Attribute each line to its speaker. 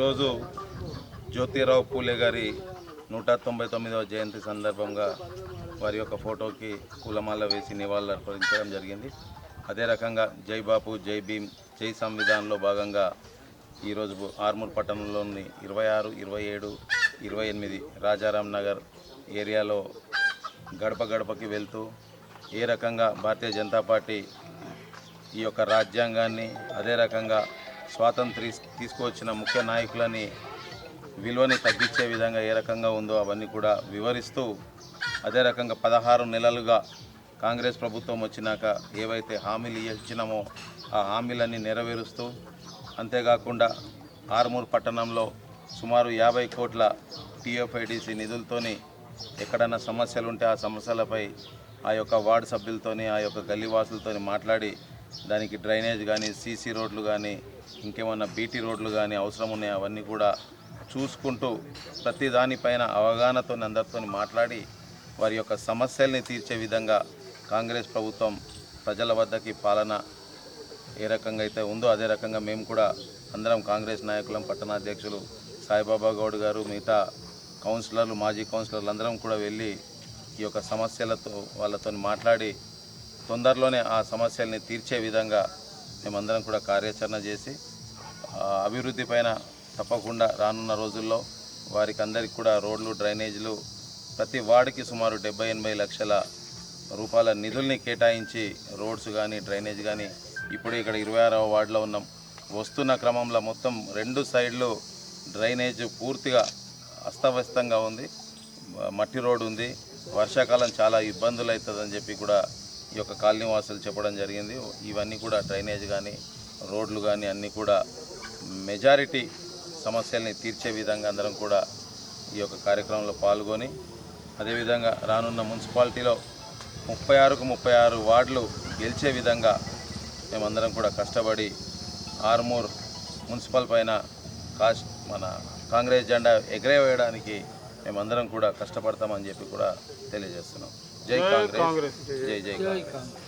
Speaker 1: ఈరోజు జ్యోతిరావు పూలే గారి 199వ జయంతి సందర్భంగా వారి యొక్క ఫోటోకి పూలమాల వేసి నివాళులు అర్పించడం జరిగింది. అదే రకంగా జై బాపు, జై భీమ్, జై సంవిధాన్లో భాగంగా ఈరోజు ఆర్మూర్ పట్టణంలోని 26, 27, 28 రాజారాం నగర్ ఏరియాలో గడప గడపకి వెళ్తూ ఏ రకంగా భారతీయ జనతా పార్టీ ఈ యొక్క రాజ్యాంగాన్ని, అదే రకంగా స్వాతంత్ర్య తీసుకువచ్చిన ముఖ్య నాయకులని విలువని తగ్గించే విధంగా ఏ రకంగా ఉందో అవన్నీ కూడా వివరిస్తూ, అదే రకంగా 16 నెలలుగా కాంగ్రెస్ ప్రభుత్వం వచ్చినాక ఏవైతే హామీలు ఇచ్చినామో ఆ హామీలన్నీ నెరవేరుస్తూ, అంతేకాకుండా ఆర్మూర్ పట్టణంలో సుమారు 50 కోట్ల టీఎఫ్ఐడిసి నిధులతోని ఎక్కడైనా సమస్యలు ఉంటే ఆ సమస్యలపై ఆ యొక్క వార్డు సభ్యులతోని, ఆ యొక్క గల్లీవాసులతోని మాట్లాడి దానికి డ్రైనేజ్ కానీ, సీసీ రోడ్లు కానీ, ఇంకేమన్నా బీటీ రోడ్లు కానీ అవసరం ఉన్నాయి అవన్నీ కూడా చూసుకుంటూ ప్రతి దానిపైన అవగాహనతో అందరితో మాట్లాడి వారి యొక్క సమస్యల్ని తీర్చే విధంగా కాంగ్రెస్ ప్రభుత్వం ప్రజల వద్దకి పాలన ఏ రకంగా అయితే ఉందో అదే రకంగా మేము కూడా అందరం కాంగ్రెస్ నాయకులం, పట్టణాధ్యక్షులు సాయిబాబా గౌడ్ గారు, మిగతా కౌన్సిలర్లు, మాజీ కౌన్సిలర్లు అందరం కూడా వెళ్ళి ఈ యొక్క సమస్యలతో వాళ్ళతో మాట్లాడి తొందరలోనే ఆ సమస్యల్ని తీర్చే విధంగా మేమందరం కూడా కార్యాచరణ చేసి అభివృద్ధి పైన తప్పకుండా రానున్న రోజుల్లో వారికి అందరికీ కూడా రోడ్లు, డ్రైనేజీలు ప్రతి వార్డుకి సుమారు 70-80 లక్షల రూపాయల నిధుల్ని కేటాయించి రోడ్స్ కానీ, డ్రైనేజ్ కానీ, ఇప్పుడు ఇక్కడ 26వ వార్డులో ఉన్నాం. వస్తున్న క్రమంలో మొత్తం 2 సైడ్లు డ్రైనేజ్ పూర్తిగా అస్తవ్యస్తంగా ఉంది, మట్టి రోడ్డు ఉంది. వర్షాకాలం చాలా ఇబ్బందులు అవుతుందని చెప్పి కూడా ఈ యొక్క కాలనీ వాసులు చెప్పడం జరిగింది. ఇవన్నీ కూడా డ్రైనేజ్ కానీ, రోడ్లు కానీ అన్నీ కూడా మెజారిటీ సమస్యల్ని తీర్చే విధంగా అందరం కూడా ఈ యొక్క కార్యక్రమంలో పాల్గొని, అదేవిధంగా రానున్న మున్సిపాలిటీలో 36కు 36 వార్డులు గెలిచే విధంగా మేమందరం కూడా కష్టపడి ఆర్మూర్ మున్సిపల్ పైన మన కాంగ్రెస్ జెండా ఎగరవేయడానికి మేమందరం కూడా కష్టపడతామని చెప్పి కూడా తెలియజేస్తున్నాం. జై కాంగ్రెస్, జై జై కాంగ్రెస్.